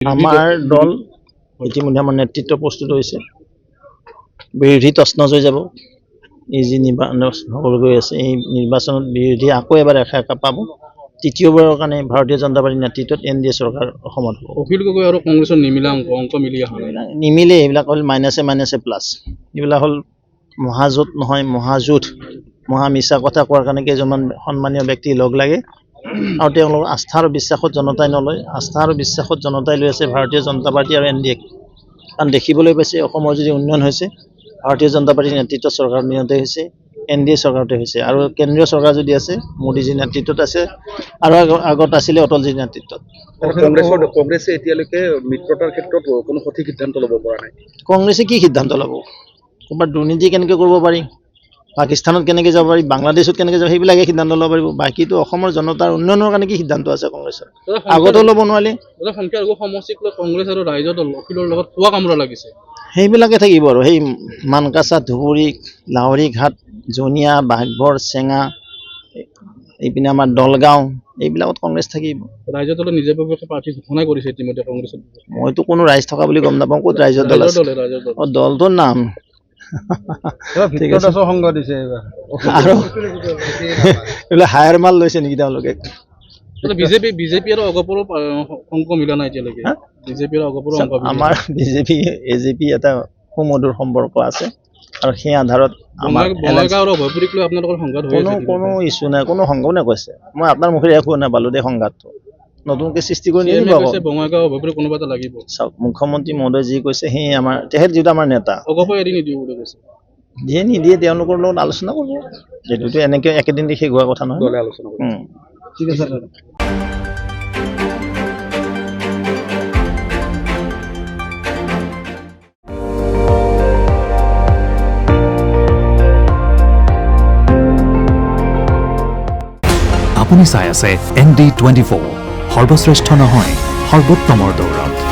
আমাৰ দল ইতিমধ্যে আমাৰ নেতৃত্ব প্ৰস্তুত হৈছে। বিৰোধী তছনছ হৈ যাব। এই যি নিৰ্বাচন হ'বলৈ গৈ আছে, এই নিৰ্বাচনত বিৰোধী আকৌ এবাৰ একা পাব। তৃতীয়বাৰৰ কাৰণে ভাৰতীয় জনতা পাৰ্টীৰ নেতৃত্বত NDA চৰকাৰ অসমত হ'ব। অখিল গগৈ আৰু কংগ্ৰেছৰ নিমিলা অংক মিলি অহা নাই। নিমিলে, এইবিলাক হ'ল মাইনাছে প্লাছ। এইবিলাক হ'ল মহাজোঁট নহয়, মহাযুদ্ধ। মহা মিছা কথা কোৱাৰ কাৰণে কেইজনমান সন্মানীয় ব্যক্তি লগ লাগে আৰু তেওঁলোক আস্থা আৰু বিশ্বাসত জনতাই নলয়। আস্থা আৰু বিশ্বাসত জনতাই লৈ আছে ভাৰতীয় জনতা পাৰ্টী আৰু NDA। কাৰণ দেখিবলৈ পাইছে অসমৰ যদি উন্নয়ন হৈছে ভাৰতীয় জনতা পাৰ্টীৰ নেতৃত্বত চৰকাৰ নিয়ন্ত্ৰণতে হৈছে, NDA চৰকাৰতে হৈছে। আৰু কেন্দ্ৰীয় চৰকাৰ যদি আছে মোদীজীৰ নেতৃত্বত আছে আৰু আগত আছিলে অটলজীৰ নেতৃত্বত। কংগ্ৰেছে এতিয়ালৈকে মিত্ৰতাৰ ক্ষেত্ৰত কোনো সঠিক সিদ্ধান্ত ল'ব পৰা নাই। কংগ্ৰেছে কি সিদ্ধান্ত ল'ব? ক'ৰবাত দুৰ্নীতি কেনেকৈ কৰিব পাৰি, পাকিস্তানত কেনেকৈ যাব পাৰি, বাংলাদেশত কেনেকৈ যাব, সেইবিলাকে সিদ্ধান্ত ল'ব পাৰিব। বাকীতো অসমৰ জনতাৰ উন্নয়নৰ কাৰণে কি সিদ্ধান্ত আছে কংগ্ৰেছৰ? আগতেও ল'ব নোৱাৰিলে। সংখ্যালঘু সমষ্টিক লৈ কংগ্ৰেছ আৰু ৰাইজৰ দল অখিলৰ লগত পোৱা কামৰা লাগিছে। সেইবিলাকে থাকিব আৰু সেই মানকাচা, ধুবুৰী, লাহৰী ঘাট, জনিয়া, বাঘবৰ, চেঙা, এইপিনে আমাৰ দলগাঁও, এইবিলাকত কংগ্ৰেছ থাকিব। ৰাইজৰ দলে নিজে প্ৰাৰ্থী ঘোষণা কৰিছে ইতিমধ্যে কংগ্ৰেছত। মইতো কোনো ৰাইজ থকা বুলি গম নাপাওঁ। ক'ত ৰাইজৰ দল আছে? দলটোৰ নাম সংঘ দিছে আৰু এইবিলাক হায়াৰ মাল লৈছে নেকি তেওঁলোকে? বিজেপি আৰু অগপৰো অংক মিলা নাই এতিয়ালৈকে। বিজেপি আৰু অগপৰো অংক আমাৰ বিজেপি AJP এটা সুমধুৰ সম্পৰ্ক আছে আৰু সেই আধাৰত আমাৰ কোনো ইছ্যু নাই, কোনো সংঘাত নাই কৈছে। মই আপোনাৰ মুখেৰে একো নাপালোঁ দেই সংঘাতটো নতুনকৈ সৃষ্টি কৰি নিদিব। কোনোবা এটা লাগিব। চাওক, মুখ্যমন্ত্ৰী মহোদয় যি কৈছে সেই আমাৰ তেখেত যিটো আমাৰ নেতা এৰি নিদিব বুলি কৈছে। যিয়ে নিদিয়ে তেওঁলোকৰ লগত আলোচনা কৰিব। এইটোতো এনেকৈ একেদিন শেষ হোৱা কথা নহয়। ঠিক আছে। আপুনি চাই আছে ND24, সৰ্বশ্ৰেষ্ঠ নহয় সৰ্বোত্তমৰ দৌৰত।